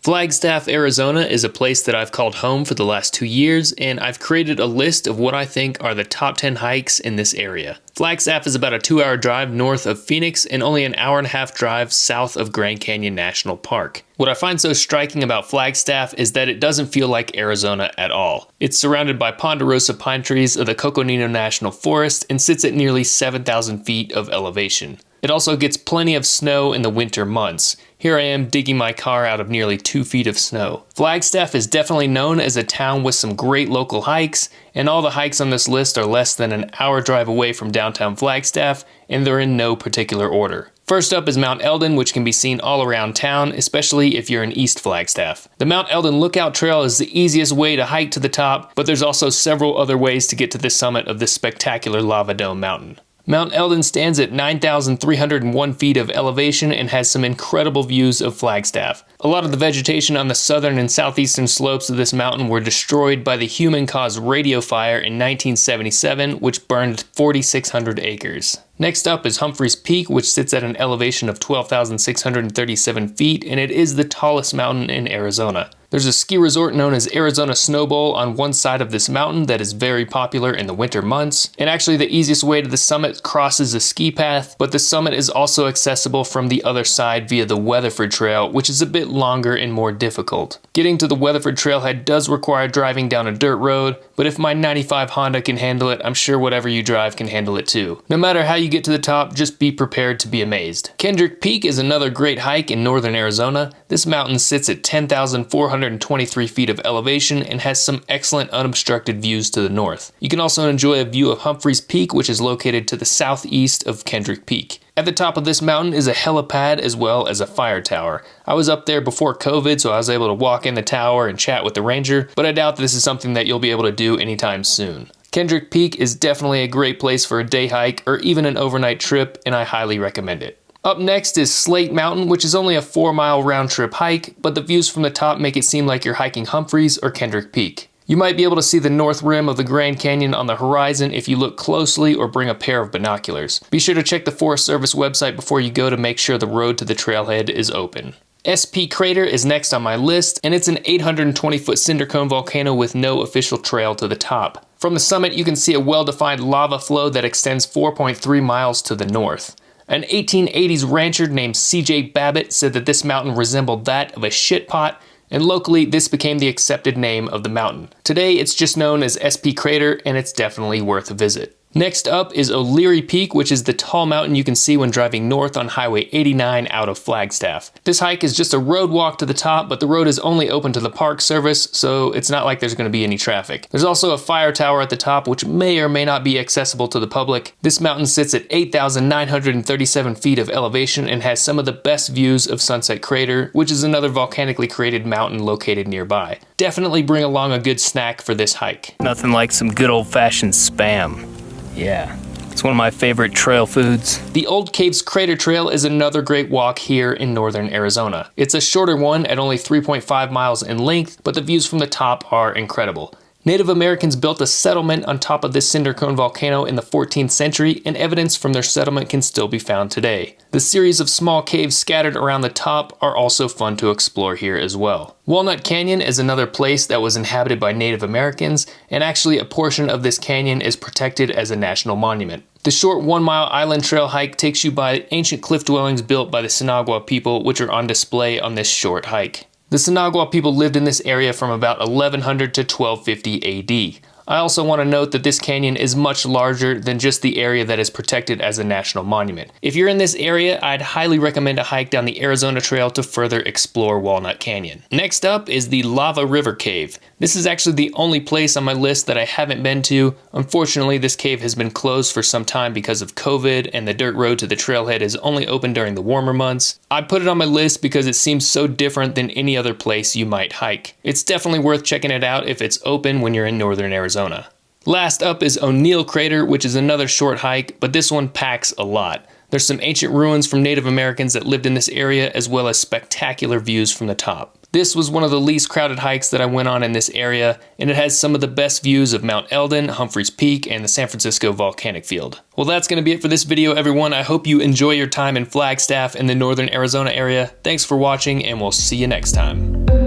Flagstaff, Arizona is a place that I've called home for the last 2 years, and I've created a list of what I think are the top 10 hikes in this area. Flagstaff is about a 2-hour drive north of Phoenix and only an hour-and-a-half drive south of Grand Canyon National Park. What I find so striking about Flagstaff is that it doesn't feel like Arizona at all. It's surrounded by ponderosa pine trees of the Coconino National Forest and sits at nearly 7,000 feet of elevation. It also gets plenty of snow in the winter months. Here I am digging my car out of nearly 2 feet of snow. Flagstaff is definitely known as a town with some great local hikes, and all the hikes on this list are less than an hour drive away from downtown Flagstaff, and they're in no particular order. First up is Mount Eldon, which can be seen all around town, especially if you're in East Flagstaff. The Mount Eldon Lookout Trail is the easiest way to hike to the top, but there's also several other ways to get to the summit of this spectacular lava dome mountain. Mount Eldon stands at 9,301 feet of elevation and has some incredible views of Flagstaff. A lot of the vegetation on the southern and southeastern slopes of this mountain were destroyed by the human-caused radio fire in 1977, which burned 4,600 acres. Next up is Humphreys Peak, which sits at an elevation of 12,637 feet, and it is the tallest mountain in Arizona. There's a ski resort known as Arizona Snow Bowl on one side of this mountain that is very popular in the winter months, and actually the easiest way to the summit crosses a ski path, but the summit is also accessible from the other side via the Weatherford Trail, which is a bit longer and more difficult. Getting to the Weatherford Trailhead does require driving down a dirt road, but if my 95 Honda can handle it, I'm sure whatever you drive can handle it too. No matter how you get to the top, just be prepared to be amazed. Kendrick Peak is another great hike in northern Arizona. This mountain sits at 10,423 feet of elevation and has some excellent unobstructed views to the north. You can also enjoy a view of Humphreys Peak, which is located to the southeast of Kendrick Peak. At the top of this mountain is a helipad as well as a fire tower. I was up there before COVID, so I was able to walk in the tower and chat with the ranger, but I doubt this is something that you'll be able to do anytime soon. Kendrick Peak is definitely a great place for a day hike or even an overnight trip, and I highly recommend it. Up next is Slate Mountain, which is only a 4-mile round-trip hike, but the views from the top make it seem like you're hiking Humphreys or Kendrick Peak. You might be able to see the north rim of the Grand Canyon on the horizon if you look closely or bring a pair of binoculars. Be sure to check the Forest Service website before you go to make sure the road to the trailhead is open. SP Crater is next on my list, and it's an 820-foot cinder cone volcano with no official trail to the top. From the summit, you can see a well-defined lava flow that extends 4.3 miles to the north. An 1880s rancher named C.J. Babbitt said that this mountain resembled that of a shit pot, and locally this became the accepted name of the mountain. Today it's just known as SP Crater, and it's definitely worth a visit. Next up is O'Leary Peak, which is the tall mountain you can see when driving north on Highway 89 out of Flagstaff. This hike is just a road walk to the top, but the road is only open to the Park Service, so it's not like there's going to be any traffic. There's also a fire tower at the top, which may or may not be accessible to the public. This mountain sits at 8,937 feet of elevation and has some of the best views of Sunset Crater, which is another volcanically created mountain located nearby. Definitely bring along a good snack for this hike. Nothing like some good old-fashioned Spam. Yeah, it's one of my favorite trail foods. The Old Caves Crater Trail is another great walk here in northern Arizona. It's a shorter one at only 3.5 miles in length, but the views from the top are incredible. Native Americans built a settlement on top of this cinder cone volcano in the 14th century, and evidence from their settlement can still be found today. The series of small caves scattered around the top are also fun to explore here as well. Walnut Canyon is another place that was inhabited by Native Americans, and actually a portion of this canyon is protected as a national monument. The short 1-mile island trail hike takes you by ancient cliff dwellings built by the Sinagua people, which are on display on this short hike. The Sinagua people lived in this area from about 1100 to 1250 AD. I also want to note that this canyon is much larger than just the area that is protected as a national monument. If you're in this area, I'd highly recommend a hike down the Arizona Trail to further explore Walnut Canyon. Next up is the Lava River Cave. This is actually the only place on my list that I haven't been to. Unfortunately, this cave has been closed for some time because of COVID, and the dirt road to the trailhead is only open during the warmer months. I put it on my list because it seems so different than any other place you might hike. It's definitely worth checking it out if it's open when you're in northern Arizona. Last up is O'Neill Crater, which is another short hike, but this one packs a lot. There's some ancient ruins from Native Americans that lived in this area, as well as spectacular views from the top. This was one of the least crowded hikes that I went on in this area, and it has some of the best views of Mount Eldon, Humphreys Peak, and the San Francisco volcanic field. Well, that's going to be it for this video, everyone. I hope you enjoy your time in Flagstaff in the northern Arizona area. Thanks for watching, and we'll see you next time.